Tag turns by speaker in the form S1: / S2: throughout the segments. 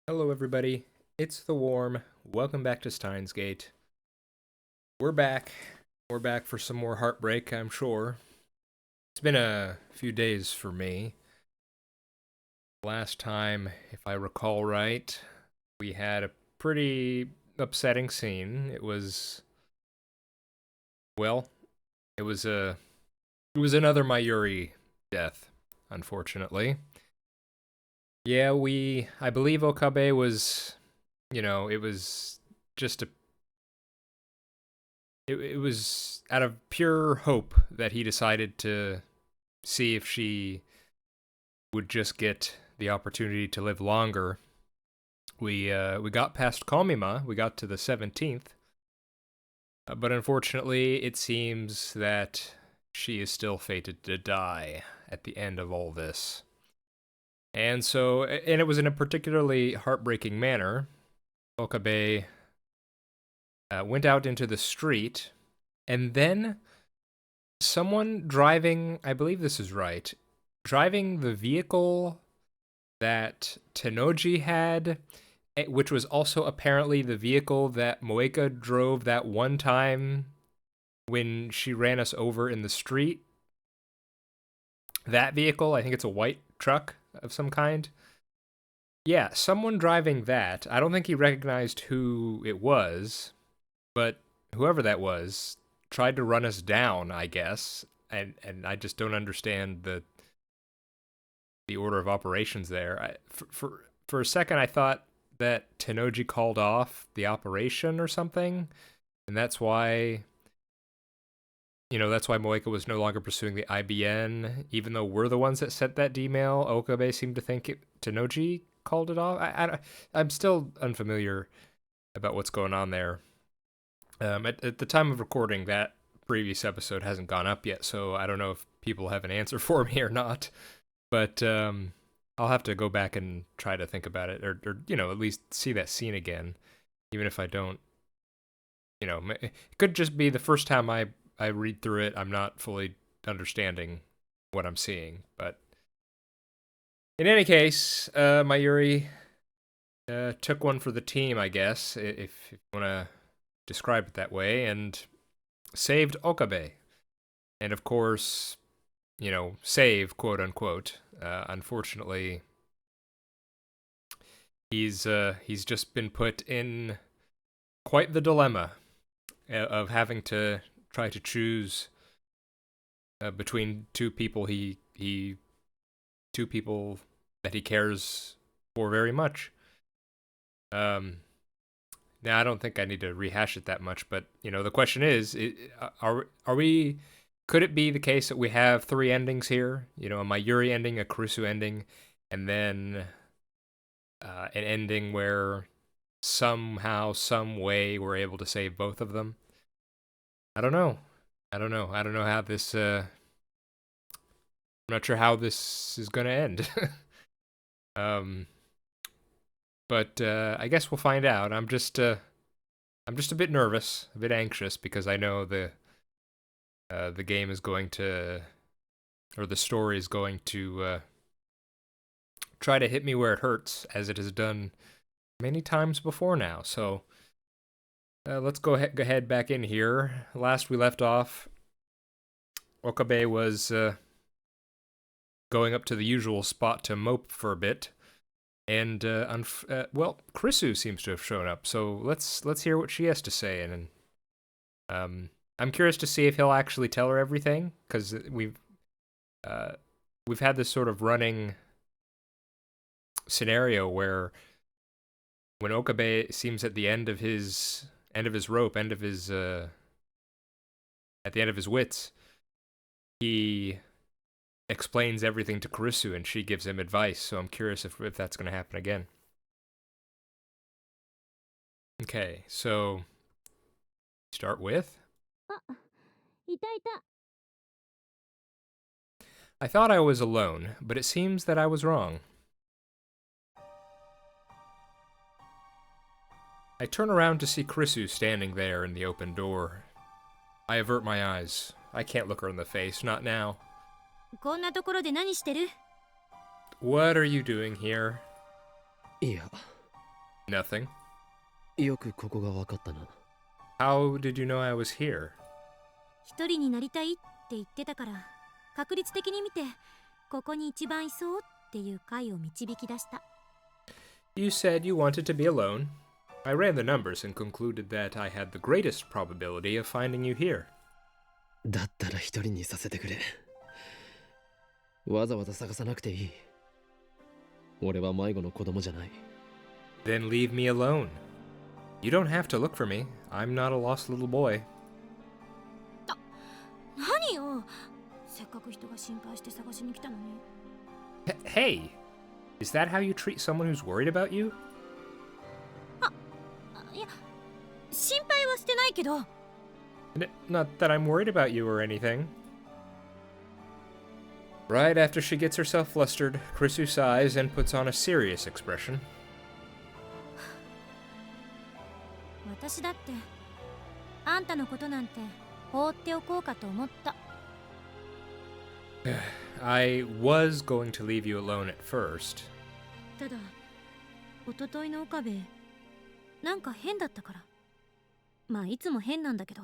S1: Hello, everybody. It's the Warm. Welcome back to Steins Gate. We're back. We're back for some more heartbreak, I'm sure. It's been a few days for me. Last time, if I recall right, we had a pretty upsetting scene. Well, it was a, it was another Mayuri death, unfortunately. Yeah, I believe Okabe was, it was just it was out of pure hope that he decided to see if she would just get the opportunity to live longer. We got past Komima, we got to the 17th, but unfortunately, it seems that she is still fated to die at the end of all this. And it was in a particularly heartbreaking manner. Okabe went out into the street, and then someone driving, I believe this is right, driving the vehicle that Tenoji had, which was also apparently the vehicle that Moeka drove that one time when she ran us over in the street. That vehicle, I think it's a white truck of some kind. Yeah, someone driving that. I don't think he recognized who it was, but whoever that was tried to run us down, I guess. And I just don't understand the order of operations there. For a second, I thought that Tenoji called off the operation or something, and that's why Moeka was no longer pursuing the IBN, even though we're the ones that sent that D-mail. Okabe seemed to think Tenoji called it off. I'm still unfamiliar about what's going on there. At the time of recording, that previous episode hasn't gone up yet, so I don't know if people have an answer for me or not. But I'll have to go back and try to think about it, or at least see that scene again, even if I don't. It could just be the first time I read through it, I'm not fully understanding what I'm seeing. But in any case, Mayuri took one for the team, I guess, if you want to describe it that way, and saved Okabe. And of course, save, quote unquote. Unfortunately, he's just been put in quite the dilemma of having to try to choose between two people that he cares for very much. Now I don't think I need to rehash it that much, but the question is, are we? Could it be the case that we have three endings here? A Mayuri ending, a Kurusu ending, and then an ending where somehow, some way, we're able to save both of them? I don't know. I don't know how this. I'm not sure how this is gonna end. um, but I guess we'll find out. I'm just a bit nervous, a bit anxious because I know the game is going to, or the story is going to try to hit me where it hurts, as it has done many times before now. So let's go ahead back in here. Last we left off, Okabe was going up to the usual spot to mope for a bit, and well, Krisu seems to have shown up. So let's hear what she has to say, and I'm curious to see if he'll actually tell her everything, because we've had this sort of running scenario where when Okabe seems at the end of his rope, at the end of his wits, he explains everything to Kurisu and she gives him advice. So I'm curious if that's going to happen again. Okay, so start with. I thought I was alone, but it seems that I was wrong. I turn around to see Krisu standing there in the open door. I avert my eyes. I can't look her in the face, not now.
S2: こんなところで何してる?
S1: What are you doing here?
S3: いや、
S1: Nothing.
S2: よくここがわかったな。
S1: How did you know I was here?
S3: 一人になりたいって言ってたから、確率的に見てここに一番いそうっていう回を導き出した。
S1: You said you wanted to be alone. I ran the numbers and concluded that I had the greatest probability of finding you here.
S2: だったら一人にさせてくれ。わざわざ探さなくていい。俺は迷子の子供じゃない。
S1: Then leave me alone. You don't have to look for me. I'm not a lost little boy.
S3: 何よ、せっかく人が心配して探しに来たのに。
S1: Hey! Is that how you treat someone who's worried about you?
S3: いや、心配はしてないけど。
S1: Not that I'm worried about you or anything. Right after she gets herself flustered, Krisu sighs and puts on a serious expression.
S3: 私だってあんたのことなんて放っておこうかと思った。
S1: I was going to leave you alone at first.
S3: ただ、おとといの岡部、なんか変だったから。まあいつも変なんだけど、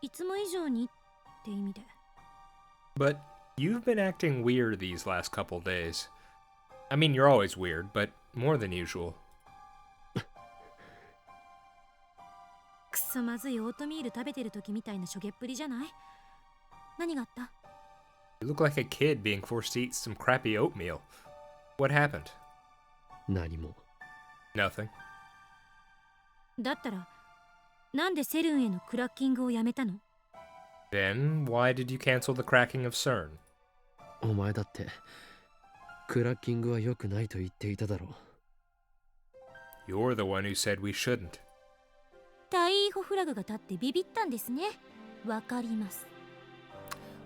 S3: いつも以上にって意味で。
S1: But you've been acting weird these last couple days. I mean, you're always weird, but more than usual.
S3: くそまずいオートミール食べてる時みたいなしょげっぷりじゃない？何があった？
S1: You look like a kid being forced to eat some crappy oatmeal. What happened?
S2: 何も。
S1: Nothing.
S3: だったら、なんでセルンへのクラッキングをやめたの？
S1: Then why did you cancel the cracking of CERN?
S2: お前だってクラッキングは良くないと言っていただろう。
S1: You're the one who said we shouldn't.
S3: 逮捕フラグが立ってビビったんですね。わかります。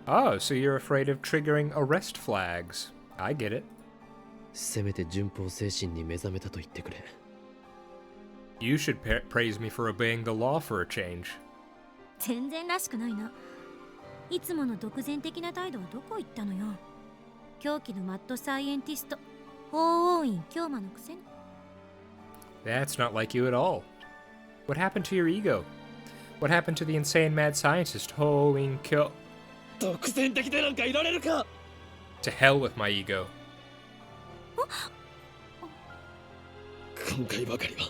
S1: Oh, so you're afraid of triggering arrest flags. I get it.
S2: せめて順法精神に目覚めたと言ってくれ。
S1: You should praise me for obeying the law for a change.
S3: 全然らしくないな。いつもの独善的な態度はどこ行ったのよ。狂気のマッドサイエンティスト、法王院京馬のくせに。
S1: That's not like you at all. What happened to your ego? What happened to the insane mad scientist Ho-in Kyo?
S2: 独善的でなんかいられるか。
S1: To hell with my ego.
S2: 今回ばかりは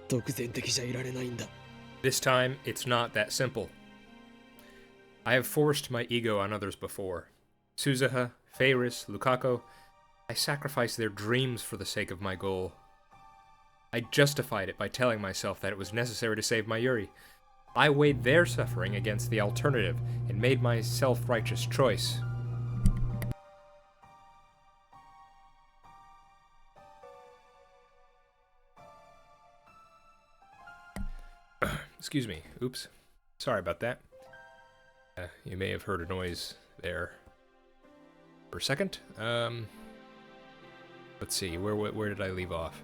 S2: 独善的じゃいられないんだ。
S1: This time, it's not that simple. I have forced my ego on others before. Suzuha, Feiris, Lukako. I sacrificed their dreams for the sake of my goal. I justified it by telling myself that it was necessary to save Mayuri. I weighed their suffering against the alternative and made my self-righteous choice. Excuse me. Oops. Sorry about that. You may have heard a noise there for a second. Let's see. Where did I leave off?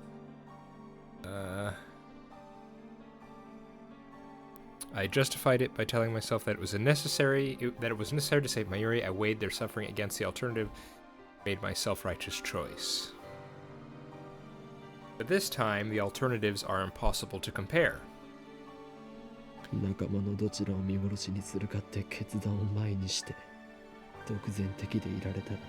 S1: I justified it by telling myself that it was necessary to save Mayuri. I weighed their suffering against the alternative, made my self-righteous choice. But this time, the alternatives are impossible to compare.
S2: 仲間のどちらを見殺しにするかって決断を前にして独善的でいられたら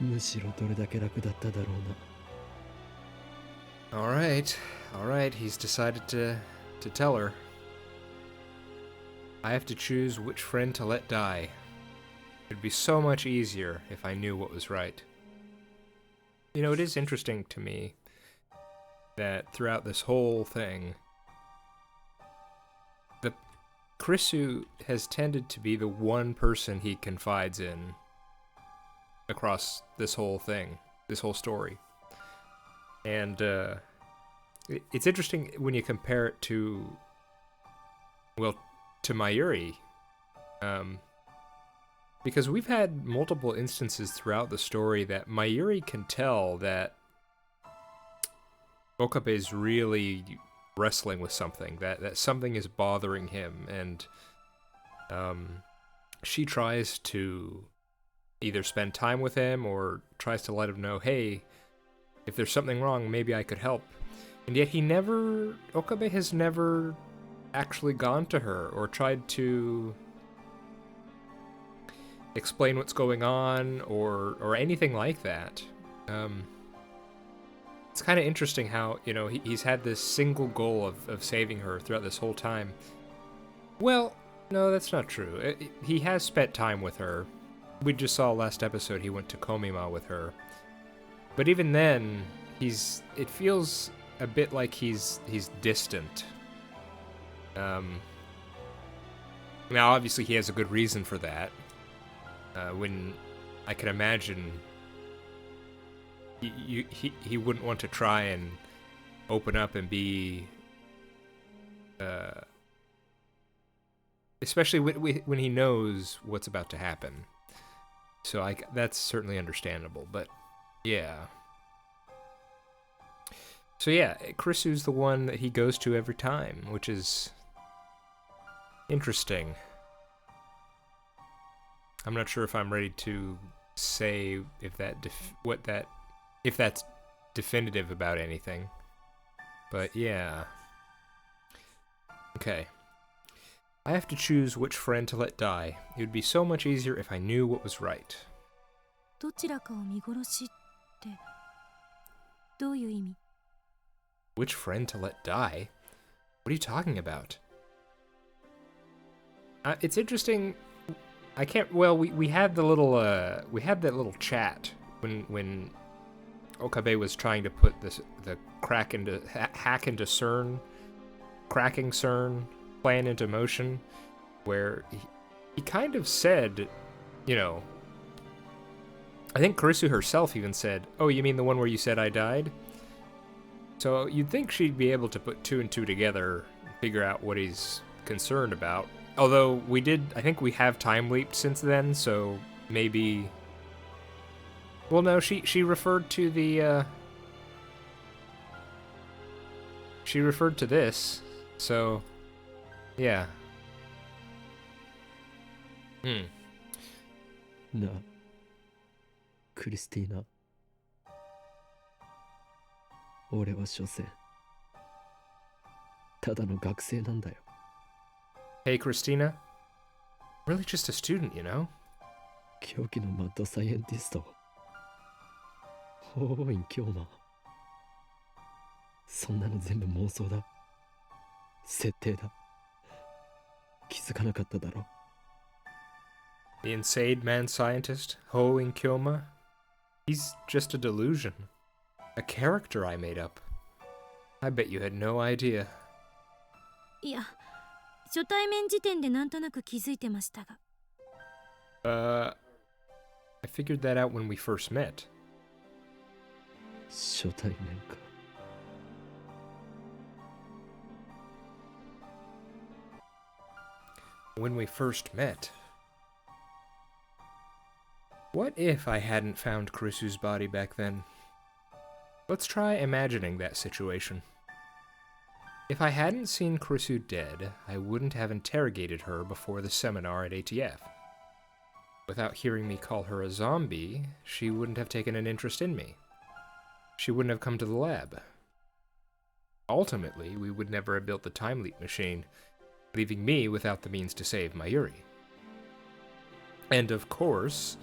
S2: むしろどれだけ楽だっただろうな。
S1: All right, he's decided to tell her. I have to choose which friend to let die. It'd be so much easier if I knew what was right. You know, it is interesting to me that throughout this whole thing, the Krisu has tended to be the one person he confides in across this whole thing, this whole story. And it's interesting when you compare it to, well, to Mayuri, because we've had multiple instances throughout the story that Mayuri can tell that Okabe is really wrestling with something, that something is bothering him, and she tries to either spend time with him or tries to let him know, hey, if there's something wrong, maybe I could help. And yet Okabe has never actually gone to her or tried to explain what's going on or anything like that. It's kind of interesting how, he's had this single goal of saving her throughout this whole time. Well, no, that's not true. He has spent time with her. We just saw last episode he went to Komima with her. But even then, it feels a bit like he's distant. Now, obviously, he has a good reason for that. When I can imagine he wouldn't want to try and open up and be, especially when he knows what's about to happen. So that's certainly understandable. But yeah. So yeah, Kurisu's the one that he goes to every time, which is interesting. I'm not sure if I'm ready to say if that's definitive about anything. But yeah. Okay. I have to choose which friend to let die. It would be so much easier if I knew what was right.
S3: どちらかを見殺しってどういう意味?
S1: Which friend to let die? What are you talking about? It's interesting. I can't. Well, we had the little we had that little chat when Okabe was trying to put the hack into CERN, cracking CERN plan into motion, where he kind of said, I think Kurisu herself even said, "Oh, you mean the one where you said I died?" So you'd think she'd be able to put two and two together, figure out what he's concerned about. Although I think we have time leaped since then, so maybe. Well, no, she referred to the. She referred to this, so, yeah.
S2: なあ、クリスティーナ。俺は所詮ただの学生なんだよ。
S1: Hey, Christina. Really just a student,
S2: 狂気のマッドサイエンティスト。法院京馬。そんなの全部妄想だ。設定だ。気づかなかっただろ。
S1: The insane man scientist, Ho in Kyoma? He's just a delusion. A character I made up. I bet you had no idea.
S3: いや、初対面時点でなんとなく気づいてましたが。
S1: I figured that out when we first met.
S2: 初対面か。
S1: When we first met. What if I hadn't found Kurisu's body back then? Let's try imagining that situation. If I hadn't seen Kurisu dead, I wouldn't have interrogated her before the seminar at ATF. Without hearing me call her a zombie, she wouldn't have taken an interest in me. She wouldn't have come to the lab. Ultimately, we would never have built the time leap machine, leaving me without the means to save Mayuri. And of course,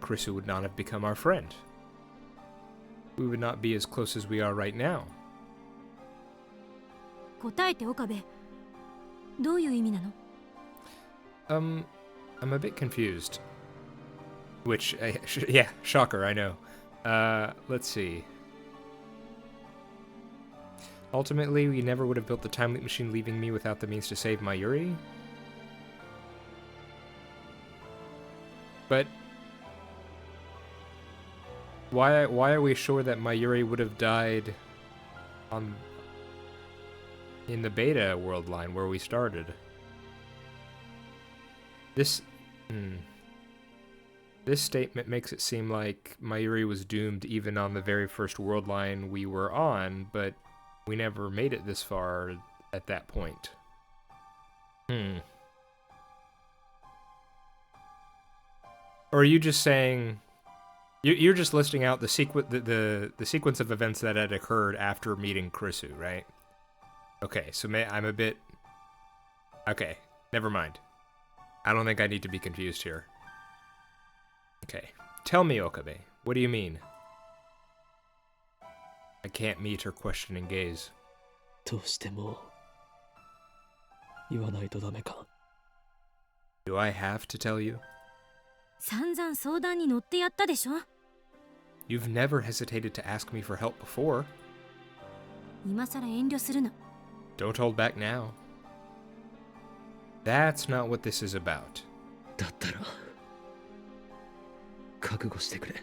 S1: Kurisu would not have become our friend. We would not be as close as we are right now.
S3: 答えて岡部。どういう意味なの?
S1: I'm a bit confused. Which, yeah, shocker, I know. Let's see. Ultimately, we never would have built the time leap machine, leaving me without the means to save Mayuri. But why are we sure that Mayuri would have died in the beta world line where we started? This statement makes it seem like Mayuri was doomed even on the very first world line we were on, but we never made it this far at that point. Or are you just saying... You're just listing out the sequence of events that had occurred after meeting Krisu, right? Okay, so I'm a bit... Okay, never mind. I don't think I need to be confused here. Okay, tell me, Okabe, what do you mean? I can't meet her questioning gaze.
S2: どうしても言わないとダメか。
S1: Do I have to tell you?
S3: 散々相談に乗ってやったでしょ。
S1: You've never hesitated to ask me for help before.
S3: 今さら遠慮するな。
S1: Don't hold back now. That's not what this is about.
S2: だったら覚悟してくれ。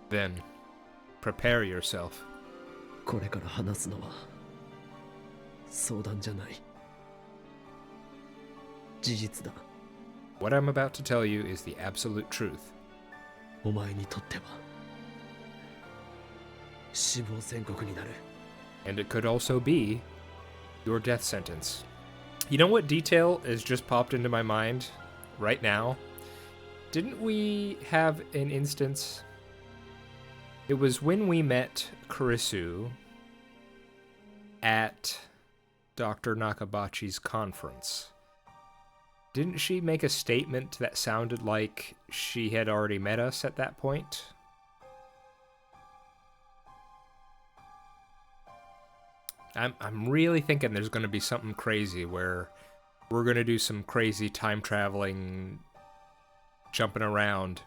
S1: Then, prepare yourself.
S2: これから話すのは相談じゃない。事実だ。
S1: What I'm about to tell you is the absolute truth.
S2: お前にとっては死亡宣告になる。
S1: And it could also be your death sentence. You know what detail has just popped into my mind right now? Didn't we have an instance? It was when we met Kurisu at Dr. Nakabachi's conference. Didn't she make a statement that sounded like she had already met us at that point? I'm really thinking there's going to be something crazy where we're going to do some crazy time traveling, jumping around,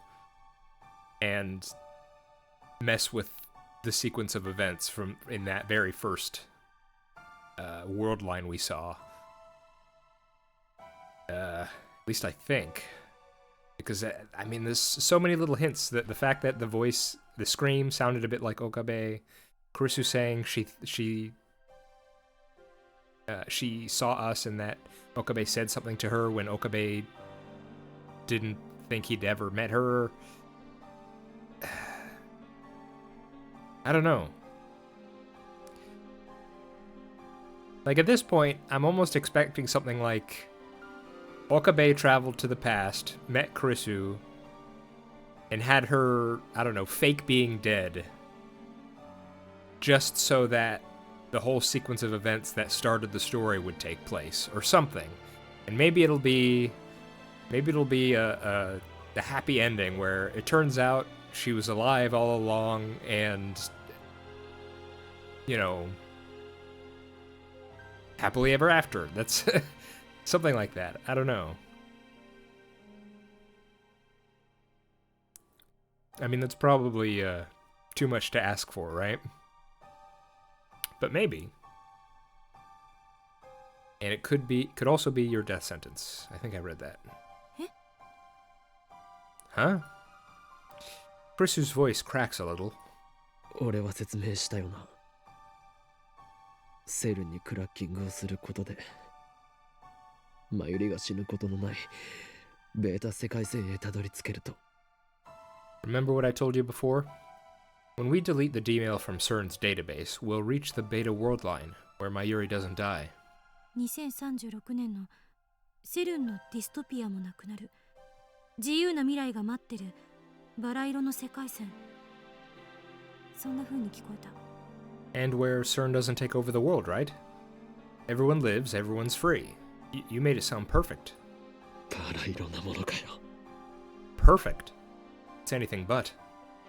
S1: and mess with the sequence of events from in that very first world line we saw. At least I think. Because, I mean, there's so many little hints that the fact that the scream sounded a bit like Okabe, Kurisu saying she saw us and that Okabe said something to her when Okabe didn't think he'd ever met her. I don't know. Like, at this point, I'm almost expecting something like Okabe traveled to the past, met Kurisu, and had her, I don't know, fake being dead. Just so that the whole sequence of events that started the story would take place, or something. And maybe it'll be a happy ending where it turns out she was alive all along and, you know, happily ever after. That's something like that. I don't know. I mean, that's probably too much to ask for, right? But maybe. And it could also be your death sentence. I think I read that.
S3: Eh?
S1: Huh? Krisu's voice cracks a little.
S2: 俺は説明したよな。セルにクラッキングをすることでマユリが死ぬことのないベータ世界線へたどり着けると。
S1: Remember what I told you before? When we delete the D-mail from CERN's database, we'll reach the beta world line, where Mayuri doesn't die.
S3: 2036年のセルンのディストピアもなくなる。自由な未来が待ってるバラ色の世界線。そんな風に聞こえた。
S1: And where CERN doesn't take over the world, right? Everyone lives, everyone's free. You made it sound perfect.
S2: バラ色なものかよ。
S1: Perfect. It's anything but.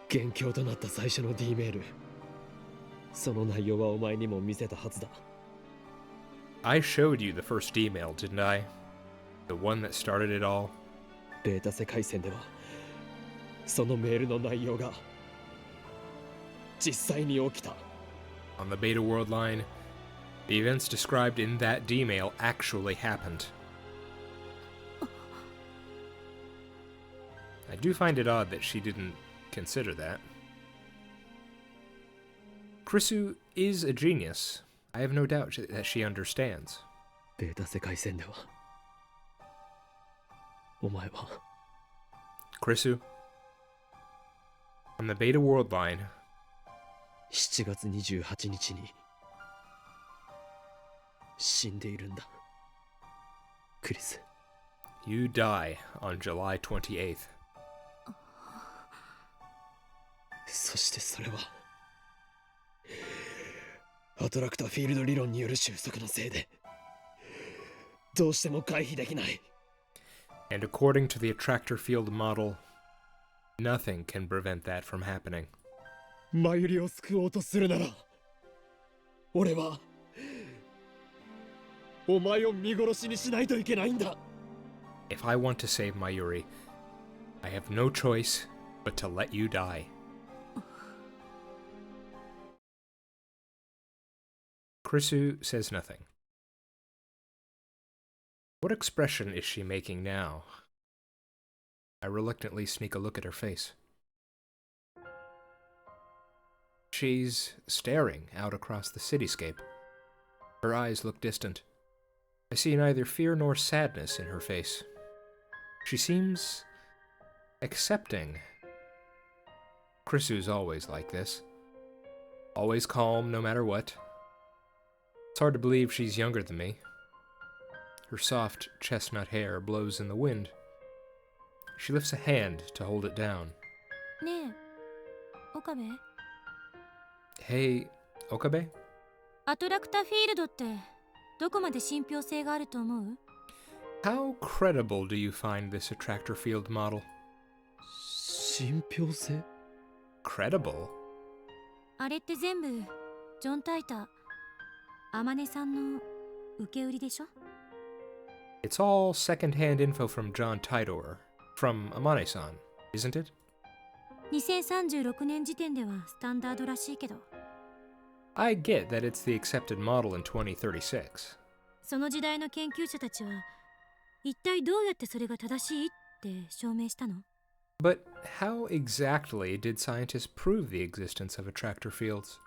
S2: 元凶となった最初の D メール。その内容はお前にも見せたはずだ。
S1: I showed you the first D-mail, didn't I? The one that started it all.
S2: ベータ世界線ではそのメールの内容が実際に起きた。
S1: On the beta world line, the events described in that D-mail actually happened. I do find it odd that she didn't consider that. Krisu is a genius. I have no doubt that she understands.
S2: ベータ世界線ではお前は
S1: Krisu, on the beta world line,
S2: 7月28日に死んでいるんだ。クリス。
S1: you die on July 28th.
S2: そしてそれはアトラクターフィールド理論による収束のせいでどうしても回避できない。
S1: And according to the attractor field model, nothing can prevent that from happening.
S2: マユリを救おうとするなら俺はお前を見殺しにしないといけないんだ。
S1: If I want to save Mayuri, I have no choice but to let you die. Krisu says nothing. What expression is she making now? I reluctantly sneak a look at her face. She's staring out across the cityscape. Her eyes look distant. I see neither fear nor sadness in her face. She seems accepting. Krisu's always like this. Always calm no matter what. It's hard to believe she's younger than me. Her soft chestnut hair blows in the wind. She lifts a hand to hold it down.
S3: ねえ、岡部。
S1: Hey, Okabe?
S3: アトラクターフィールドってどこまで信憑性があると思う？
S1: How credible do you find this attractor field model?
S2: 信憑性？
S1: Credible?
S3: あれって全部ジョン・タイター、天音さんの受け売りでしょ？
S1: It's all second-hand info from John Tidor, from Amane-san, isn't it?
S3: 2036年時点ではスタンダードらしいけど、
S1: I get that it's the accepted model in 2036.
S3: その時代の研究者たちは一体どうやってそれが正しいって証明したの？
S1: But how exactly did scientists prove the existence of attractor fields?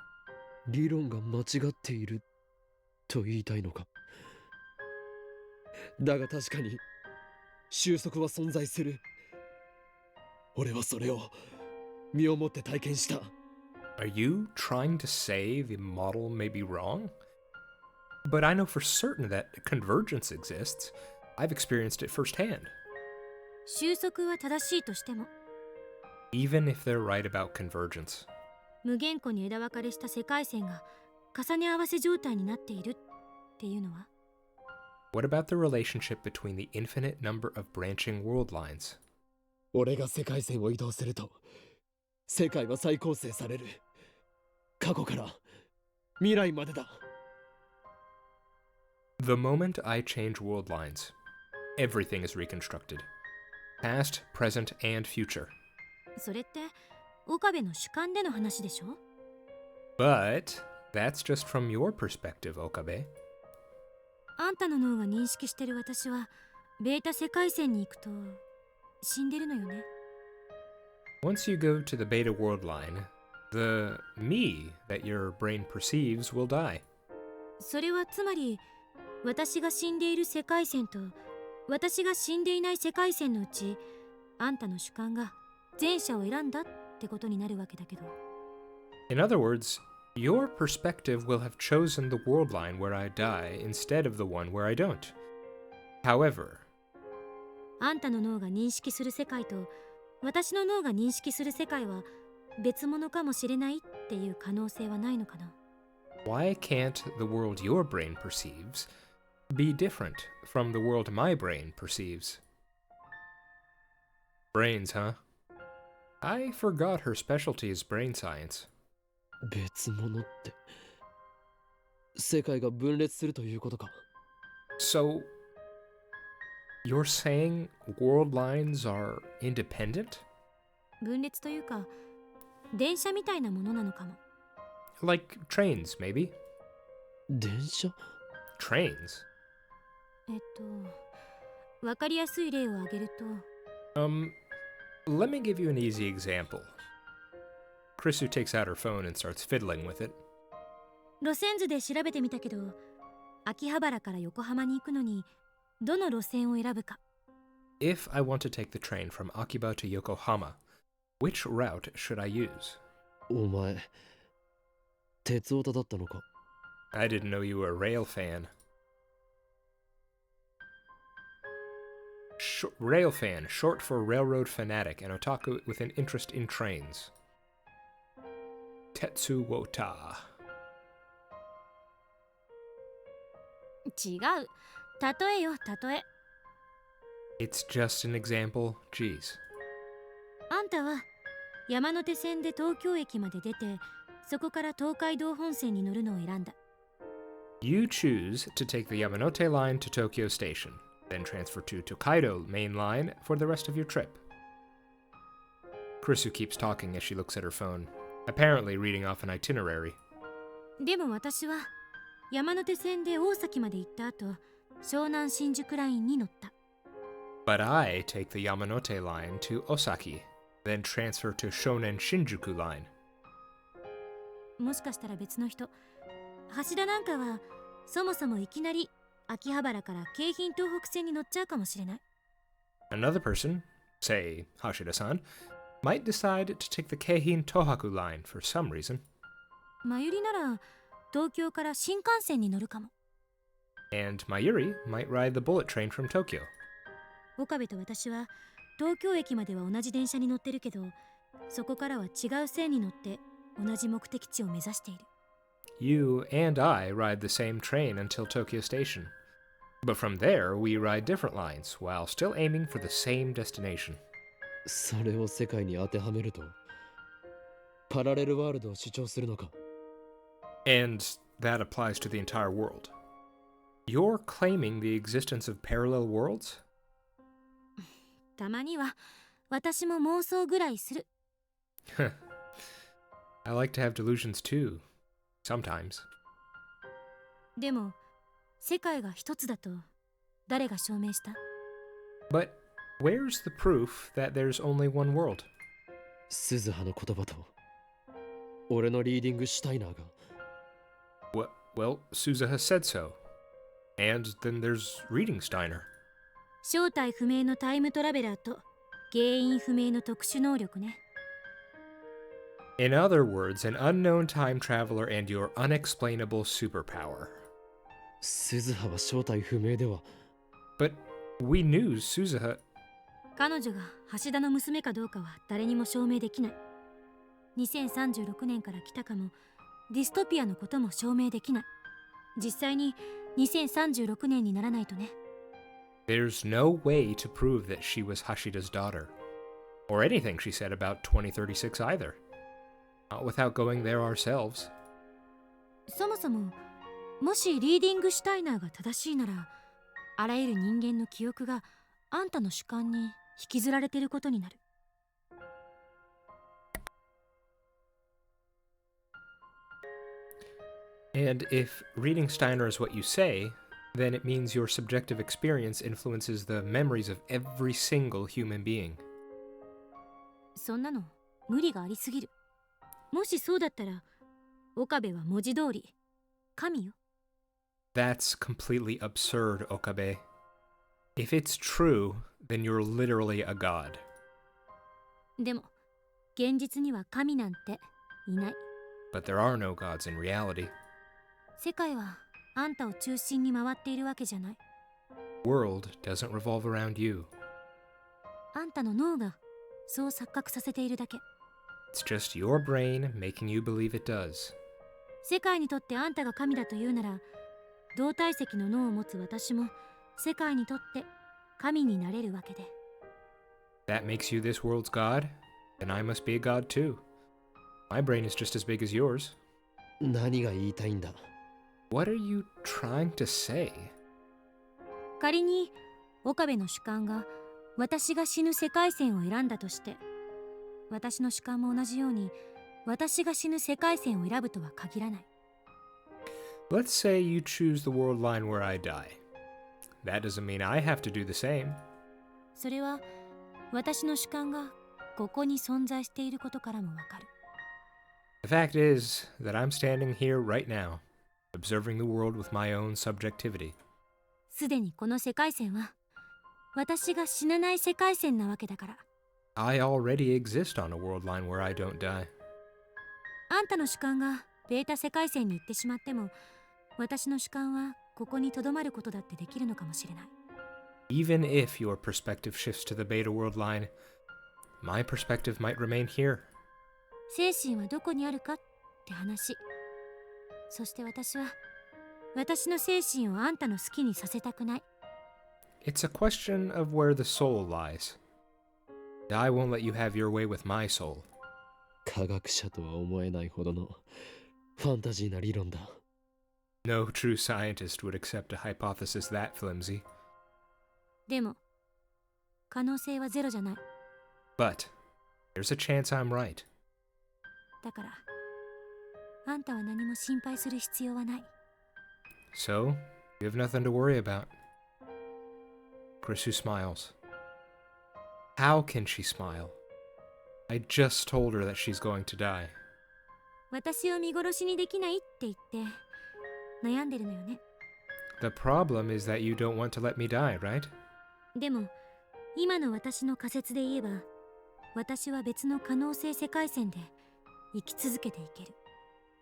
S2: 理論が間違っていると言いたいのか。だが確かに収束は存在する。俺はそれを身をもって体験した。
S1: Are you trying to say the model may be wrong? But I know for certain that convergence exists. I've experienced it firsthand.
S3: 収束は正しいとしても、
S1: Even if they're right about convergence.
S3: 無限個に枝分かれした世界線が重ね合わせ状態になっているっていうのは？
S1: What about the relationship between the infinite number of branching world lines?
S2: 俺が世界線を移動すると世界は再構成される。過去から未来までだ。
S1: The moment I change world lines, everything is reconstructed. Past, present, and future.
S3: それって岡部の主観での話でしょ？
S1: But that's just from your perspective, Okabe.
S3: あんたの脳が認識してる私はベータ世界線に行くと死んでるのよね。
S1: Once you go to the beta world line, the me that your brain perceives will die.
S3: それはつまり私が死んでいる世界線と私が死んでいない世界線のうちあんたの主観が前者を選んだってことになるわけだけど。
S1: In other words, your perspective will have chosen the world line where I die instead of the one where I don't. However,
S3: あんたの脳が認識する世界と私の脳が認識する世界は別物かもしれないっていう可能性はないのかな？
S1: why can't the world your brain perceives be different from the world my brain perceives? Brains, huh? I forgot her specialty is brain science.
S2: 別物って世界が分裂するということか。
S1: So, you're saying world lines are independent?
S3: 分裂というか電車みたいなものなのかも。
S1: Like trains, maybe?
S2: 電車？
S1: Trains?
S3: わかりやすい例を挙げると、
S1: Let me give you an easy example. Krisu takes out her phone and starts fiddling with it.
S3: 路線図で調べてみたけど、秋葉原から横浜に行くのにどの路線を選ぶか。
S1: If I want to take the train from Akiba to Yokohama, which route should I use?
S2: お前鉄オタだったのか？
S1: I didn't know you were a rail fan. Rail fan, short for railroad fanatic, an otaku with an interest in trains. Tetsuwota.
S3: 違う。例えよ、例え。
S1: It's just an example. Geez.
S3: あんたは山手線で東京駅まで出て、そこから東海道本線に乗るのを選んだ。
S1: You choose to take the Yamanote line to Tokyo Station, then transfer to Tokaido Main Line for the rest of your trip. Kurisu keeps talking as she looks at her phone, apparently reading off an itinerary.
S3: でも私は山手線で大崎まで行った後、湘南新宿ラインに乗った。
S1: But I take the Yamanote line to Osaki, then transfer to Shonen Shinjuku Line.
S3: もしかしたら別の人、橋田なんかはそもそもいきなり秋葉原から京浜東北線に乗っちゃうかもしれない。
S1: Another person, say Hashida-san, might decide to take the Keihin Tohaku line for some reason.
S3: まゆりなら東京から新幹線に乗るかも。
S1: And Mayuri might ride the bullet train from Tokyo.
S3: 岡部と私は東京駅までは同じ電車に乗ってるけど、そこからは違う線に乗って同じ目的地を目指している。
S1: You and I ride the same train until Tokyo Station. But from there, we ride different lines while still aiming for the same destination.
S2: それを世界に当てはめるとパラレルワールドを主張するのか。
S1: And that applies to the entire world. You're claiming the existence of parallel worlds?
S3: たまには私も妄想ぐらいする。
S1: I like to have delusions too. Sometimes.
S3: でも世界が一つだと誰が証明した？
S1: But where's the proof that there's only one world?
S2: 鈴葉の言葉と俺のリーディングシュタイナーが。
S1: Well, Suzuha said so. And then there's reading Steiner.
S3: 正体不明のタイムトラベラーと原因不明の特殊能力ね。
S1: In other words, an unknown time traveler and your unexplainable superpower.
S2: 鈴葉は正体不明では。
S1: But we knew Suzuha.
S3: 彼女が橋田の娘かどうかは誰にも証明できない。2036年から来たかも、ディストピアのことも証明できない。実際に2036年にならないとね。
S1: There's no way to prove that she was Hashida's daughter. Or anything she said about 2036 either. Not without going there ourselves.
S3: そもそも、もしリーディングシュタイナーが正しいなら、あらゆる人間の記憶があんたの主観に引きずられていることになる。
S1: And if reading Steiner is what you say, then it means your subjective experience influences the memories of every single human being.
S3: そんなの無理がありすぎる。もしそうだったら、岡部は文字通り神よ。
S1: That's completely absurd, Okabe. If it's true, then you're literally a god.
S3: でも現実には神なんていない。
S1: But there are no gods in reality.
S3: 世界はあんたを中心に回っているわけじゃない。
S1: World doesn't revolve around you.
S3: あんたの脳がそう錯覚させているだけ。
S1: It's just your brain making you believe it does.
S3: 世界にとってあんたが神だというなら、同体積の脳を持つ私も世界にとって神になれるわけで。
S1: That makes you this world's god? Then I must be a god too. My brain is just as big as yours.
S2: 何が言いたいんだ。
S1: What are you trying to say?
S3: 仮に岡部の主観が私が死ぬ世界線を選んだとして、私の主観も同じように私が死ぬ世界線を選ぶとは限らない。
S1: Let's say you choose the world line where I die. That doesn't mean I have to do the same.
S3: それは私の主観がここに存在していることからもわかる。
S1: The fact is that I'm standing here right now, observing the world with my own subjectivity.
S3: すでにこの世界線は私が死なない世界線なわけだから。
S1: I already exist on a world line where I don't die.
S3: あんたの主観がベータ世界線に行ってしまっても、私の主観はここに留まることだってできるのかもしれない。
S1: Even if your perspective shifts to the beta world line, my perspective might remain here.
S3: 精神はどこにあるかっって話。そして私は私の精神をあんたの好きにさせたくない。
S1: It's a question of where the soul lies. I won't let you have your way with my soul.
S2: 科学者とは思えないほどのファンタジーな理論だ。
S1: No true scientist would accept a hypothesis that flimsy.
S3: でも可能性はゼロじゃない。
S1: But there's a chance I'm right.
S3: だからあんたは何も心配する必要はない。
S1: So, you have nothing to worry about. Krisu smiles. How can she smile? I just told her that she's going to die.
S3: 私を見殺しにできないって言って悩んでるのよね。
S1: The problem is that you don't want to let me die, right?
S3: でも今の私の仮説で言えば、私は別の可能性世界線で生き続けていける。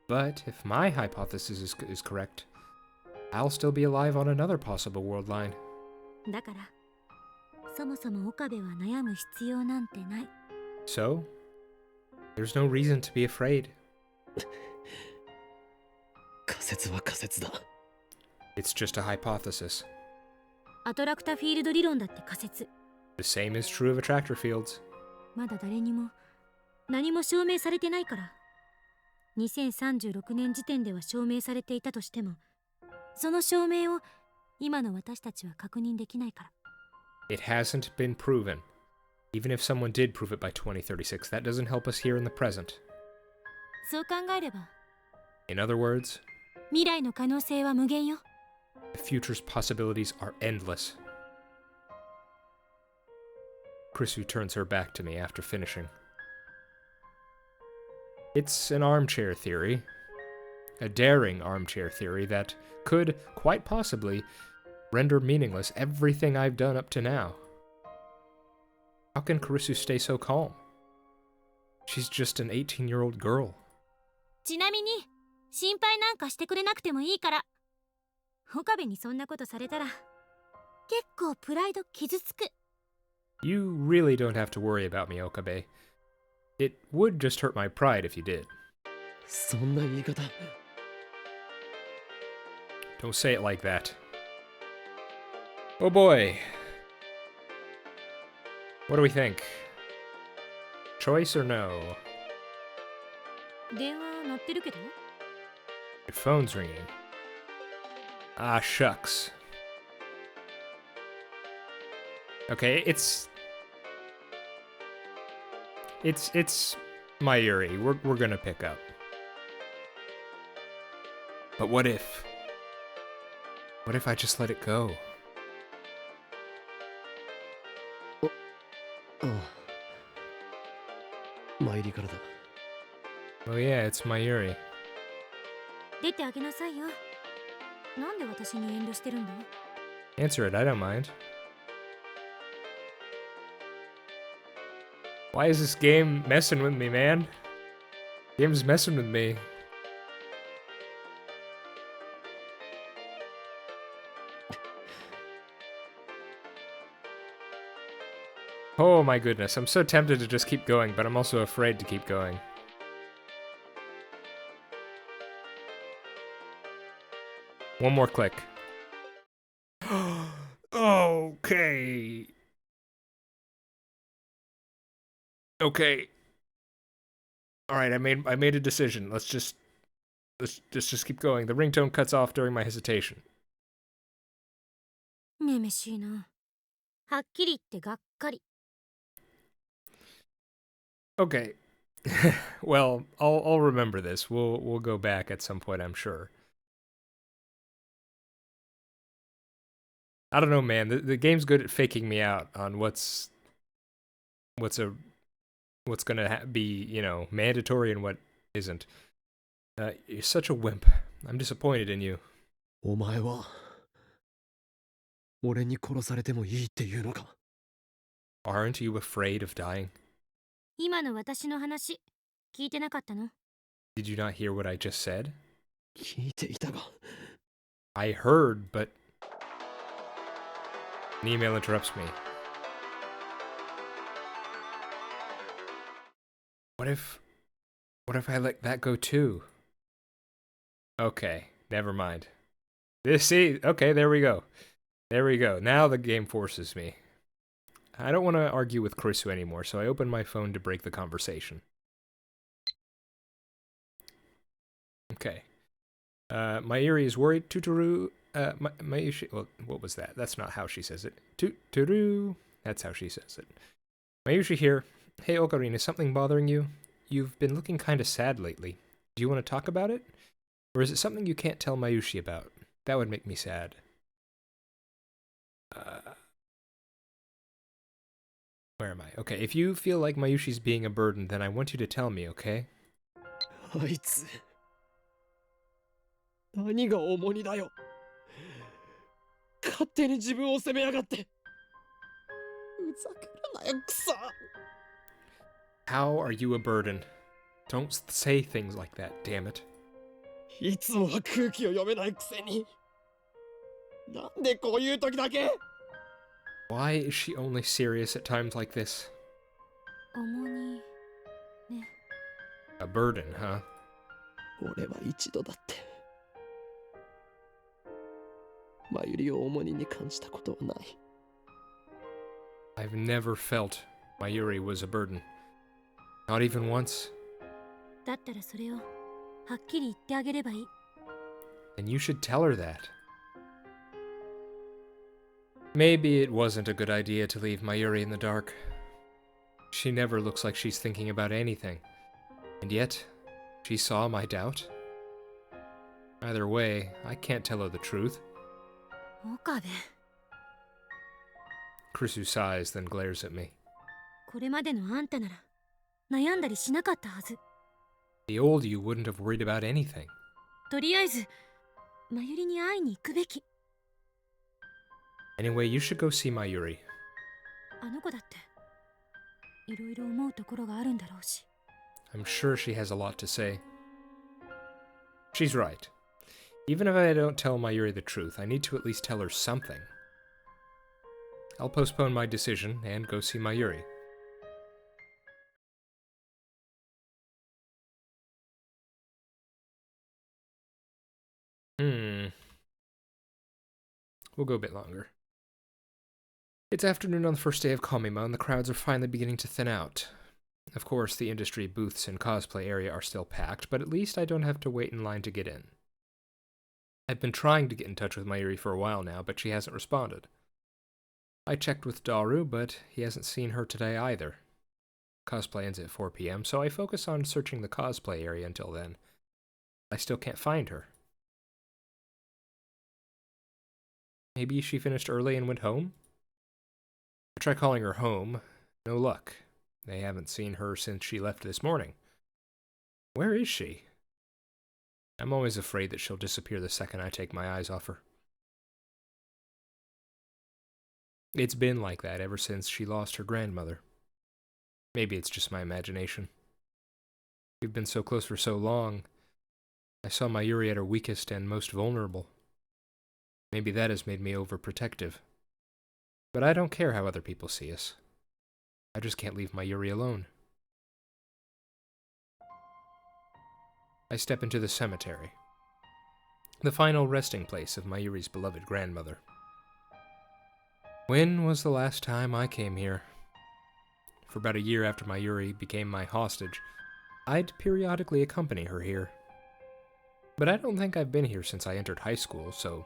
S1: But if my hypothesis is correct, I'll still be alive on another possible world line.
S3: だからそもそも岡部は悩む必要なんてない。
S1: So, there's no reason to be afraid.
S2: 仮説は仮説だ。
S1: It's just a hypothesis.
S3: アトラクタフィールド理論だって仮説。
S1: The same is true of attractor fields.
S3: まだ誰にも何も証明されてないから。2036年時点では証明されていたとしても、その証明を今の私たちは確認できないから。
S1: It hasn't been proven. Even if someone did prove it by 2036, that doesn't help us here in the present.
S3: そう考えれば
S1: In other words,
S3: 未来の可能性は無限よ。
S1: the future's possibilities are endless. Krisu turns her back to me after finishing. It's an armchair theory. A daring armchair theory that could, quite possibly, render meaningless everything I've done up to now. How can Krisu stay so calm? She's just an 18-year-old girl.
S3: ちなみに心配なんかしてくれなくてもいいから。岡部にそんなことされたら結構プライド傷つく。
S1: You really don't have to worry about me, Okabe. It would just hurt my pride if you did.
S2: そんな言い方。
S1: Don't say it like that. Oh boy. What do we think? Choice or no?
S3: 電話鳴ってるけど。
S1: Your phone's ringing. Ah, shucks. Okay, it's Mayuri. We're gonna pick up. But what if I just let it go?
S2: ああ。参りからだ。
S1: Oh yeah, it's Mayuri.
S3: 出てあげなさいよ。なんで私に遠慮してるんだ。
S1: Answer it, I don't mind. Why is this game messing with me, man? Game's messing with me. Oh my goodness, I'm so tempted to just keep going, but I'm also afraid to keep going. One more click. Okay. Okay. All right, I made a decision. Let's just keep going. The ringtone cuts off during my hesitation.
S3: めめしいな。はっきり言ってがっかり。
S1: Okay. Well, I'll remember this. We'll go back at some point, I'm sure. I don't know, man. The game's good at faking me out on what's gonna be, you know, mandatory and what isn't. You're such a wimp. I'm disappointed in you.
S2: お前は俺に殺されてもいいっていうのか。
S1: Aren't you afraid of dying?
S3: 今の私の話聞いてなかったの？
S1: Did you not hear what I just said?
S2: 聞いていたが。
S1: I heard, but an email interrupts me. What if I let that go too? Okay, never mind. See, okay, there we go. There we go. Now the game forces me. I don't want to argue with Krisu anymore, so I open my phone to break the conversation. Okay. Mayuri is worried. Tuturu. Mayushi. Well, what was that? That's not how she says it. Tuturu. That's how she says it. Mayushi here. Hey, Ocarina, is something bothering you? You've been looking kind of sad lately. Do you want to talk about it? Or is it something you can't tell Mayushi about? That would make me sad. Where am I? Okay, if you feel like Mayushi's being a burden, then I want you to tell me, okay?
S2: あいつ何が重荷だよ。勝手に自分を責めやがって。ふざけるなよ、クソ。
S1: How are you a burden? Don't say things like that, damn it.
S2: いつもは空気を読めないくせに。なんでこういう時だけ。
S1: Why is she only serious at times like this?
S3: 重荷ね。
S1: A burden, huh?
S2: 俺は一度だってマユリを重荷に感じたことはない。
S1: I've never felt Mayuri was a burden. Not even once.
S3: だったらそれをはっきり言ってあげればいい。
S1: And you should tell her that. Maybe it wasn't a good idea to leave Mayuri in the dark. She never looks like she's thinking about anything. And yet, she saw my doubt. Either way, I can't tell her the truth.
S3: 岡部、
S1: Krisu sighs, then glares at me.
S3: これまでのあんたなら悩んだりしなかったはず。
S1: The old you wouldn't have worried about anything.
S3: とりあえず、まゆりに会いに行くべき。
S1: Anyway, you should go see Mayuri.
S3: あの子だって、いろいろ思うところがあるんだろうし。
S1: I'm sure she has a lot to say. She's right. Even if I don't tell Mayuri the truth, I need to at least tell her something. I'll postpone my decision and go see Mayuri. We'll go a bit longer. It's afternoon on the first day of Komima, and the crowds are finally beginning to thin out. Of course, the industry booths and cosplay area are still packed, but at least I don't have to wait in line to get in. I've been trying to get in touch with Mayuri for a while now, but she hasn't responded. I checked with Daru, but he hasn't seen her today either. Cosplay ends at 4 p.m., so I focus on searching the cosplay area until then. I still can't find her. Maybe she finished early and went home? I try calling her home. No luck. They haven't seen her since she left this morning. Where is she? I'm always afraid that she'll disappear the second I take my eyes off her. It's been like that ever since she lost her grandmother. Maybe it's just my imagination. We've been so close for so long. I saw Mayuri at her weakest and most vulnerable. Maybe that has made me overprotective. But I don't care how other people see us. I just can't leave Mayuri alone. I step into the cemetery, the final resting place of Mayuri's beloved grandmother. When was the last time I came here? For about a year after Mayuri became my hostage, I'd periodically accompany her here. But I don't think I've been here since I entered high school, so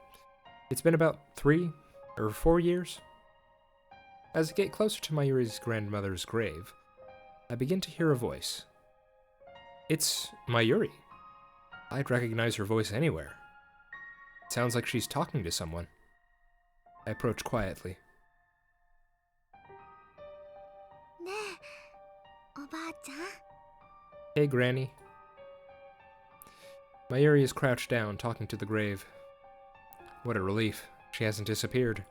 S1: it's been about 3 or 4 years. As I get closer to Mayuri's grandmother's grave, I begin to hear a voice. It's Mayuri. I'd recognize her voice anywhere. It sounds like she's talking to someone. I approach quietly.
S3: ねえ、おばあちゃん。
S1: Hey, Granny. Mayuri is crouched down, talking to the grave. What a relief. She hasn't disappeared.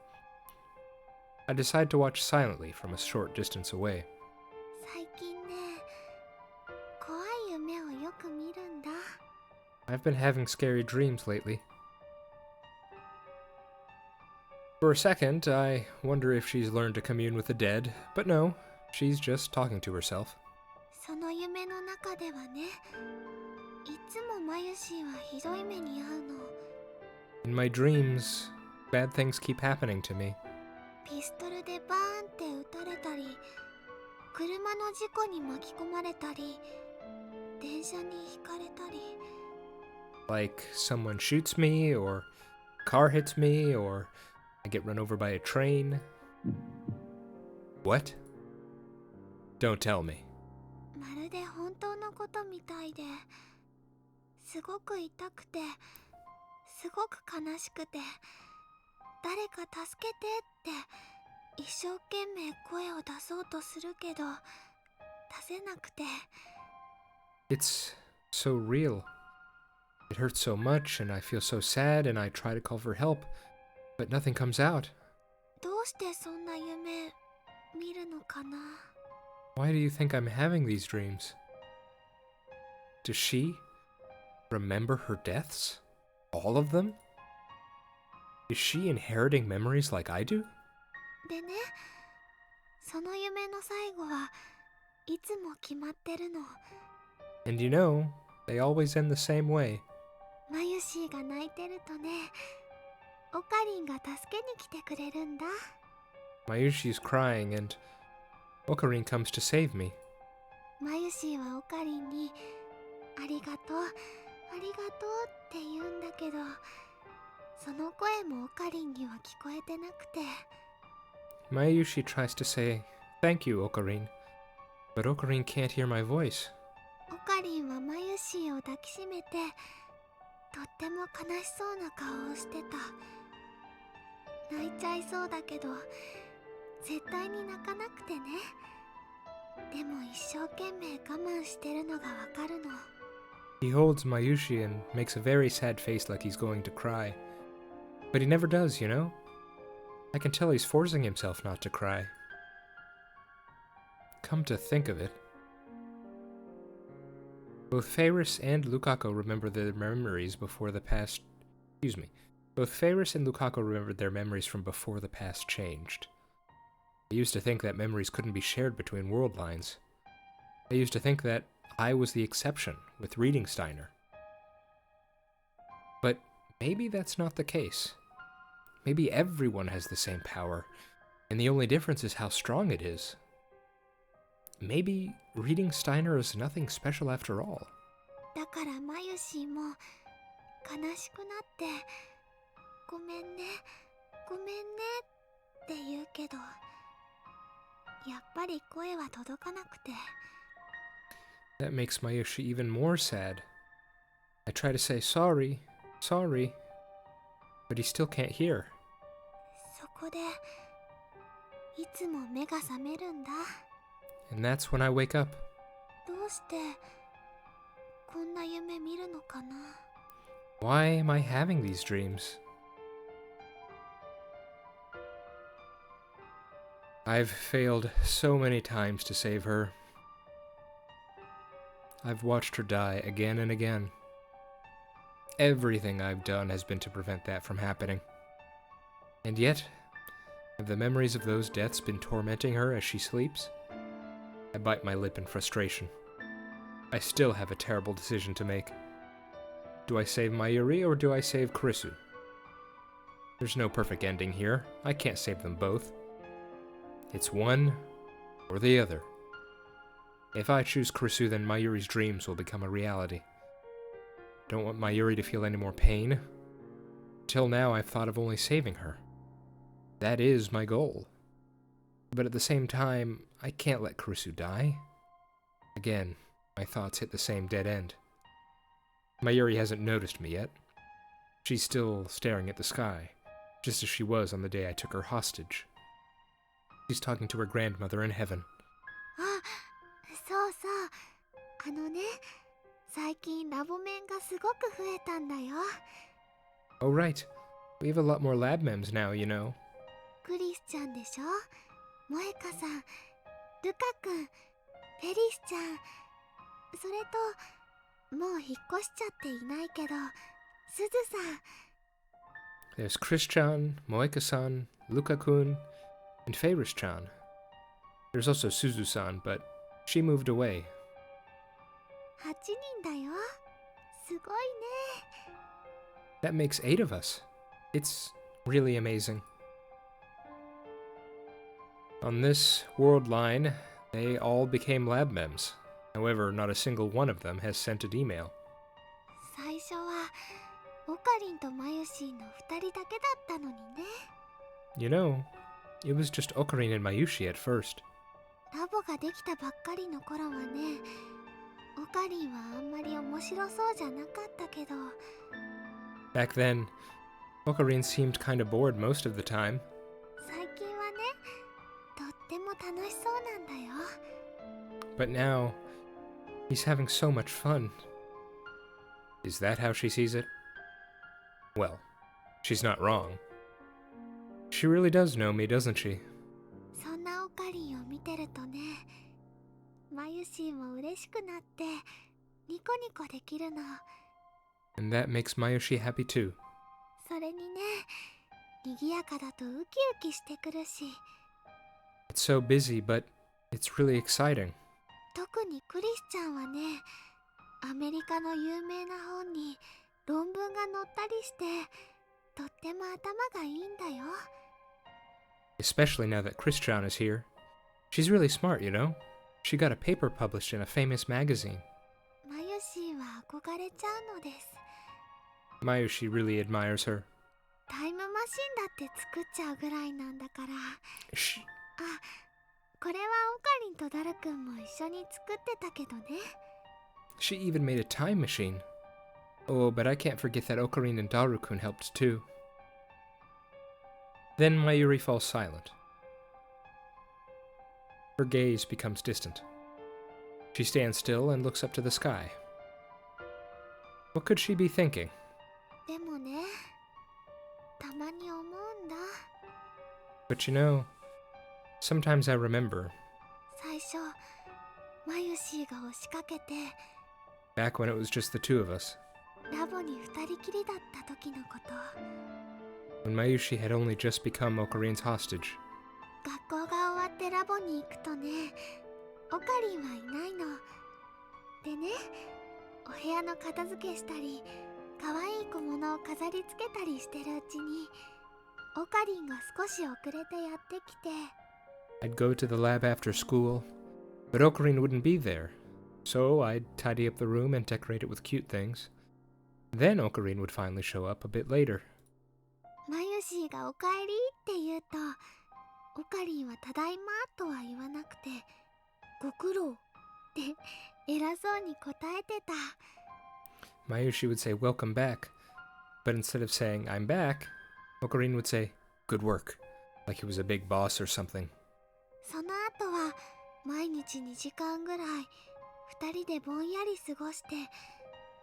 S1: I decide to watch silently from a short distance away.
S3: 最近ね、怖い夢をよく見るんだ。
S1: I've been having scary dreams lately. For a second, I wonder if she's learned to commune with the dead, but no, she's just talking to herself.
S3: その夢の中ではね、いつもまゆユシーはひどい目に遭うの。
S1: In my dreams, bad things keep happening to me.
S3: ピストルでバーンって撃たれたり、車の事故に巻き込まれたり、電車にひかれたり。
S1: Like someone shoots me, or a car hits me, or I get run over by a train. What? Don't tell me.
S3: まるで本当のことみたいで、すごく痛くて、すごく悲しくて、誰か助けてって一生懸命声を出そうとするけど、出せなくて。
S1: It's so real. It hurts so much, and I feel so sad, and I try to call for help, but nothing comes out.
S3: どうしてそんな夢見るのかな。
S1: Why do you think I'm having these dreams? Does she remember her deaths? All of them? Is she inheriting memories like I do?
S3: でね、その夢の最後はいつも決まってるの。
S1: And you know, they always end the same way.
S3: マユシーが泣いてるとね、オカリンが助けに来てくれるんだ。
S1: Mayushi's crying, and Ocarine comes to save me.
S3: マユシーはオカリンにありがとう、ありがとうって言うんだけど、その声もオカリンには聞こえてなくて。
S1: Mayushi tries to say, "Thank you, Ocarine," but Ocarine can't hear my voice.
S3: オカリンはマユシーを抱きしめて、とっても悲しそうな顔をしてた。泣いちゃいそうだけど、絶対に泣かなくてね。でも一生懸命我慢してるのがわかるの。
S1: He holds Mayushi and makes a very sad face like he's going to cry. But he never does, you know? I can tell he's forcing himself not to cry. Come to think of it, both Faris and Lukaku remember their memories before the past... Excuse me. Both Faris and Lukaku remembered their memories from before the past changed. I used to think that memories couldn't be shared between world lines. I used to think that I was the exception with reading Steiner. But maybe that's not the case. Maybe everyone has the same power, and the only difference is how strong it is. Maybe reading Steiner is nothing special after all.
S3: だからマユシーも悲しくなって、ごめんね、ごめんねって言うけど、やっぱり声は届かなくて。
S1: That makes Mayushi even more sad. I try to say sorry, sorry, but he still can't hear.
S3: そこでいつも目が覚めるんだ。
S1: And that's when I wake up.
S3: どうしてこんな夢見るのかな。
S1: Why am I having these dreams? I've failed so many times to save her. I've watched her die again and again. Everything I've done has been to prevent that from happening. And yet, have the memories of those deaths been tormenting her as she sleeps? I bite my lip in frustration. I still have a terrible decision to make. Do I save Mayuri or do I save Kurisu? There's no perfect ending here. I can't save them both. It's one or the other. If I choose Kurisu, then Mayuri's dreams will become a reality. Don't want Mayuri to feel any more pain. Till now, I've thought of only saving her. That is my goal. But at the same time, I can't let Kurisu die. Again, my thoughts hit the same dead end. Mayuri hasn't noticed me yet. She's still staring at the sky, just as she was on the day I took her hostage. She's talking to her grandmother in heaven.
S3: あ、そうそう。最近ラボメンがすごく増えたんだよ。
S1: Oh right, we have a lot more lab mems now, you know.
S3: クリスちゃんでしょ、萌香さん、ルカ君、フェリスちゃん、それともう引っ越しちゃっていないけど、すずさん。
S1: There's Chris-chan, Moeka-san, Luka-kun, and Feiris-chan. There's also Suzu-san, but she moved away.
S3: 8人だよ。す
S4: すごいね。
S1: That makes 8 of us. It's really amazing. On this world line, they all became lab mems. However, not a single one of them has sent an email.
S4: 最初はオカリンとマユシーの2人だけだったのにね。
S1: You know, it was just Ocarina and Mayushi at first.
S4: ラボができたばっかりの頃はね、オカリンはあんまり面白そうじゃなかったけど、
S1: Back then, Ocarina seemed kinda bored most of the time.
S4: 最近はね、とっても楽しそうなんだよ。
S1: But now, he's having so much fun. Is that how she sees it? Well, she's not wrong. She really does know me, doesn't she?
S4: そんなオカリンを見てるとね、マユシーも嬉しくなってニコニコできるの。
S1: And that makes Mayushi happy too.
S4: それにね、賑やかだとウキウキしてくるし、
S1: It's so busy, but it's really exciting.
S4: 特にクリスちゃんはね、アメリカの有名な本に論文が載ったりして、とっても頭がいいんだよ。
S1: Especially now that Christian is here. She's really smart, you know? She got a paper published in a famous magazine.
S4: マユシーは憧れちゃうのです。
S1: Mayushi really admires her.
S4: タイムマシンだって作っちゃうぐらいなんだから。
S1: Shh.
S4: あ、これはオカリンとダルくんも一緒に作ってたけどね。
S1: She even made a time machine. Oh, but I can't forget that Ocarina and Darukun helped too. Then Mayuri falls silent. Her gaze becomes distant. She stands still and looks up to the sky. What could she be thinking?
S4: でもね、たまに思うんだ。
S1: But you know, sometimes I remember,
S4: 最初、マユシーが押しかけて
S1: back when it was just the two of us,
S4: ラボに二人きりだった時のこと。
S1: when Mayushi had only just become Ocarina's hostage.
S4: 学校が終わってラボに行くとね、オカリンはいないの。でね、お部屋の片付けしたり、可愛い小物を飾り付けたりしてるうちに、オカリンが少し遅れてやってきて、
S1: I'd go to the lab after school, but Ocarina wouldn't be there, so I'd tidy up the room and decorate it with cute things. Then Ocarina would finally show up a bit later.
S4: マユシーがおかえりって言うと、オカリンはただいまとは言わなくて、ご苦労って偉そうに答えてた。
S1: Mayushi would say, "Welcome back," but instead of saying, "I'm back," Ocarina would say, "Good work," like he was a big boss or something.
S4: その後は毎日2時間ぐらい2人でぼんやり過ごして、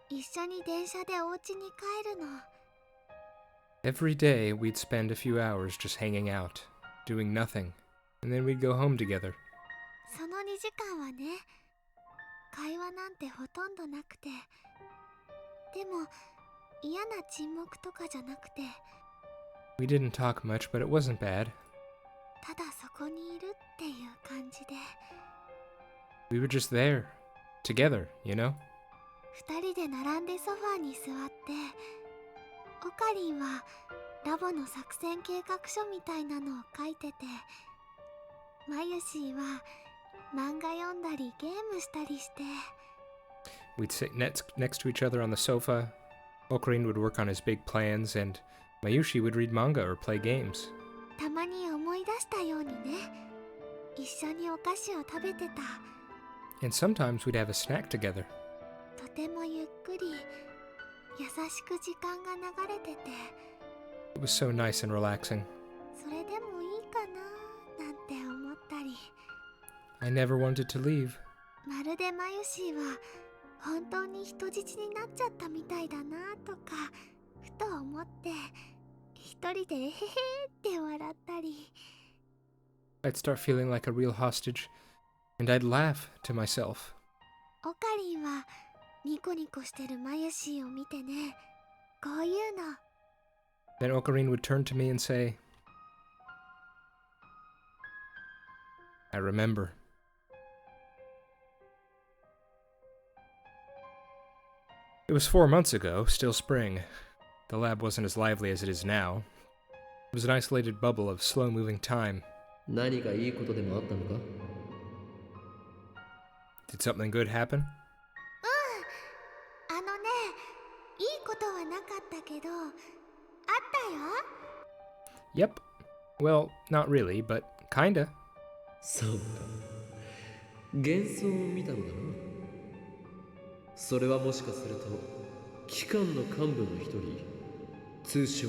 S4: 一緒に電車でお家に帰るの。
S1: Every day we'd spend a few hours just hanging out, doing nothing, and then we'd go home together.
S4: その2時間はね、会話なんてほとんどなくて、でも嫌な沈黙とかじゃなくて、
S1: We didn't talk much, but it wasn't bad.
S4: ただそこにいるっていう感じで、
S1: We were just there, together, you know?
S4: 2人で並んでソファーに座って、オカリンはラボの作戦計画書みたいなのを書いてて、マユシーは漫画読んだりゲームしたりして、
S1: We'd sit next to each other on the sofa. Ocarina would work on his big plans, and Mayushi would read manga or play games.
S4: たまに思い出したようにね、一緒にお菓子を食べてた。
S1: And sometimes we'd have a snack together.
S4: とてもゆっくり優しく時間が流れてて、
S1: It was so nice and relaxing.
S4: それでもいいかななんて思ったり、
S1: I never wanted to leave.
S4: まるでマユシーは本当に人質になっちゃったみたいだなとかふと思って、一人でえへへって笑ったり、
S1: I'd start feeling like a real hostage, and I'd laugh to myself.
S4: オカリンはニコニコしてるマユシーを見てね、こういうの。
S1: Then Ocarina would turn to me and say, "I remember." It was 4 months ago, still spring. The lab wasn't as lively as it is now. It was an isolated bubble of slow-moving time.
S2: 何かいいことでもあったのか？
S1: Did something good happen?
S4: あのね、いいことはなかったけど、あったよ。
S1: Yep. Well, not really, but kinda.
S2: そうか。幻想を見たのだな。それはもしかすると機関の幹部の一人、通称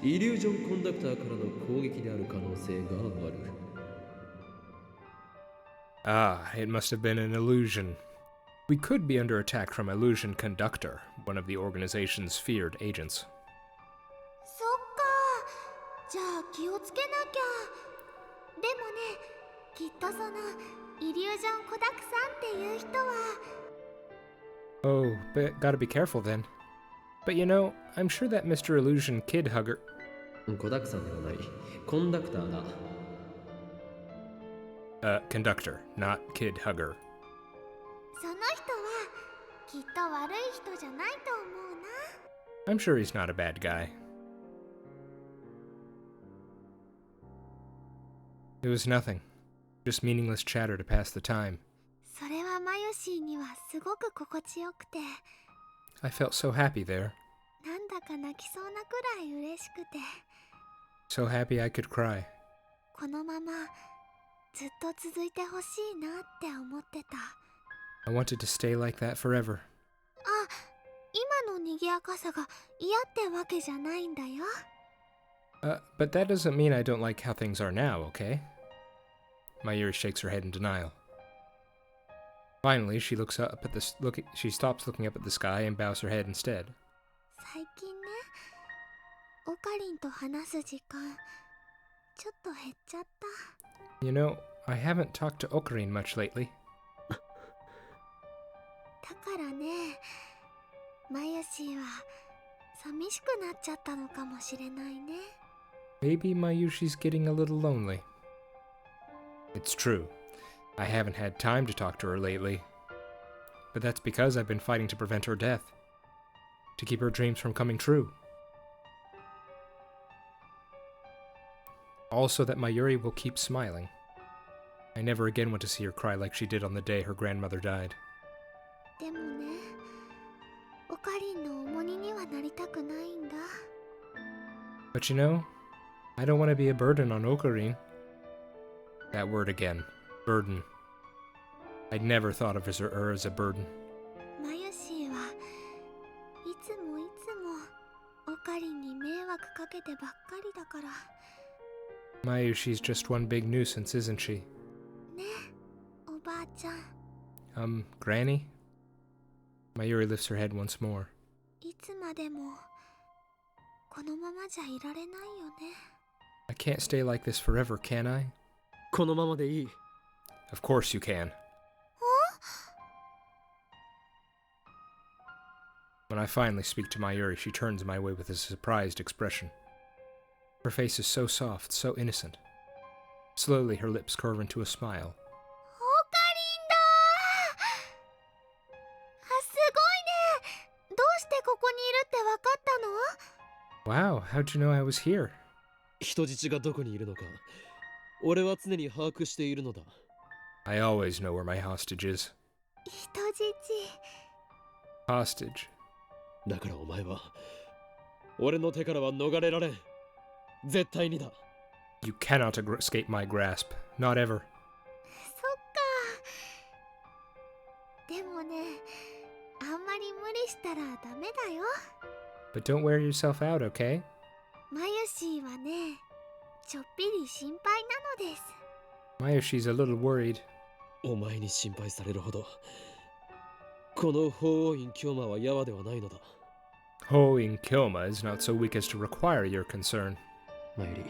S2: イリュージョンコンダクターからの攻撃である可能性がある。
S1: Ah, it must have been an illusion. We could be under attack from Illusion Conductor, one of the organization's feared agents.
S4: そっか。じゃあ気をつけなきゃ。でもね、きっとそのイリュージョンコダクさんっていう人は。
S1: Oh, but gotta be careful then. But you know, I'm sure that Mr. Illusion Kid Hugger...
S2: コダクさんではない、コンダクターだ。
S1: Conductor, not Kid Hugger.
S4: その人はきっと悪い人じゃないと思うな。
S1: I'm sure he's not a bad guy. It was nothing. Just meaningless chatter to pass the time.
S4: それはマユシーにはすごく心地よくて、
S1: I felt so happy there.
S4: なんだか泣きそうなくらい嬉しくて、
S1: So happy I could cry.
S4: このままずっと続いてほしいなって思ってた。
S1: I wanted to stay like that forever.
S4: あ、今の賑やかさが嫌ってわけじゃないんだよ。
S1: But that doesn't mean I don't like how things are now, okay? Mayuri shakes her head in denial. Finally, she looks up at she stops looking up at the sky and bows her head instead.
S4: 最近ね、オカリンと話す時間ちょっと減っちゃった。
S1: You know, I haven't talked to Ocarine much lately.
S4: だからね、マユシーは寂しくなっちゃったのかもしれないね。
S1: Maybe Mayushi's getting a little lonely. It's true. I haven't had time to talk to her lately. But that's because I've been fighting to prevent her death. To keep her dreams from coming true. Also that Mayuri will keep smiling. I never again want to see her cry like she did on the day her grandmother died.
S4: でもね、オカリンの重荷にはなりたくないんだ。
S1: But you know, I don't want to be a burden on Ocarine. That word again. Burden. I'd never thought of her as a burden.
S4: マユシーはいつもオカリンに迷惑かけてばっかりだから。
S1: Mayushi's just one big nuisance, isn't she?
S4: ね、おばあちゃん。
S1: Granny? Mayuri lifts her head once more.
S4: いつまでもこのままじゃいられないよね。
S1: I can't stay like this forever, can I?
S2: このままでいい。
S1: Of course you can. When I finally speak to Mayuri, she turns my way with a surprised expression. Her face is so soft, so innocent. Slowly, her lips curve into a smile.
S4: オカリンだー。あ、すごいね。どうしてここにいるってわかったの？
S1: Wow, how'd you know I was here?
S2: 人質がどこにいるのか、俺は常に把握しているのだ。
S1: I always know where my hostage is.
S4: 人質。
S1: Hostage.
S2: だからお前は俺の手からは逃れられん。絶対にだ。
S1: You cannot escape my grasp. Not ever.
S4: そっか。でもね、あんまり無理したらダメだよ。
S1: But don't wear yourself out, okay?
S4: マユシーはね、ちょっぴり心配なのです。
S1: Mayushi's a little worried.
S2: お前に心配されるほどこの法王院京馬はヤワではないのだ。
S1: Hoing Kilma is not so weak as to require your concern.
S2: マユリ、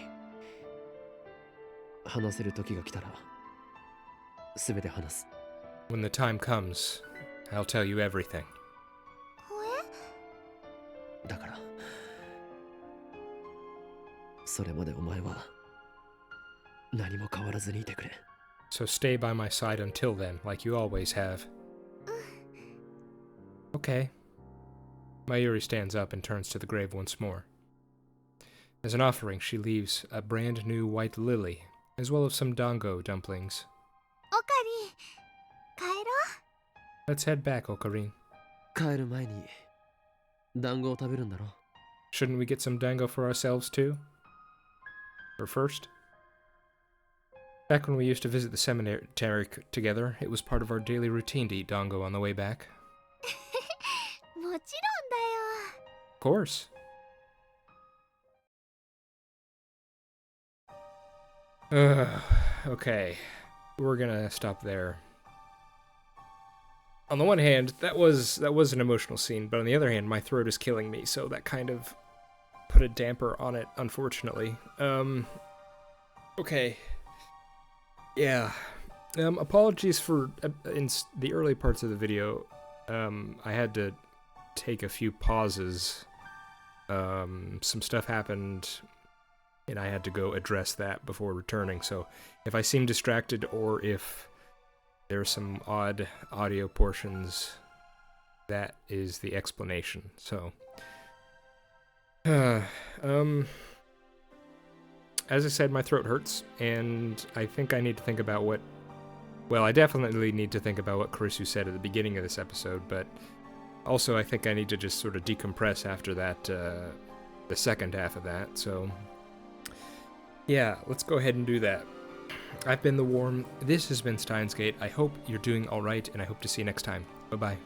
S2: 話せる時が来たら全て話す。
S1: When the time comes, I'll tell you everything.
S2: だからそれまでお前は何も変わらずにいてくれ。
S1: So stay by my side until then, like you always have. Okay. Mayuri stands up and turns to the grave once more. As an offering, she leaves a brand new white lily, as well as some dango dumplings.
S4: オカリン、帰ろう。
S1: Let's head back, Okarin.
S2: 帰る前に団子を食べるんだろ。
S1: Shouldn't we get some dango for ourselves too? Or first? Back when we used to visit the seminary together, it was part of our daily routine to eat dango on the way back.
S4: もちろんだよ。
S1: Of course. Okay, we're gonna stop there. On the one hand, that was an emotional scene, but on the other hand, my throat is killing me, so that kind of put a damper on it, unfortunately. Okay. Yeah. Apologies for in the early parts of the video. I had to take a few pauses. Some stuff happened, and I had to go address that before returning, so if I seem distracted or if there's some odd audio portions, that is the explanation. So, as I said, my throat hurts, and I think I need to think about what... Well, I definitely need to think about what Karisu said at the beginning of this episode, but also I think I need to just sort of decompress after that, the second half of that, so... Yeah, let's go ahead and do that. I've been The Worm, this has been Steins Gate. I hope you're doing alright, and I hope to see you next time. Bye-bye.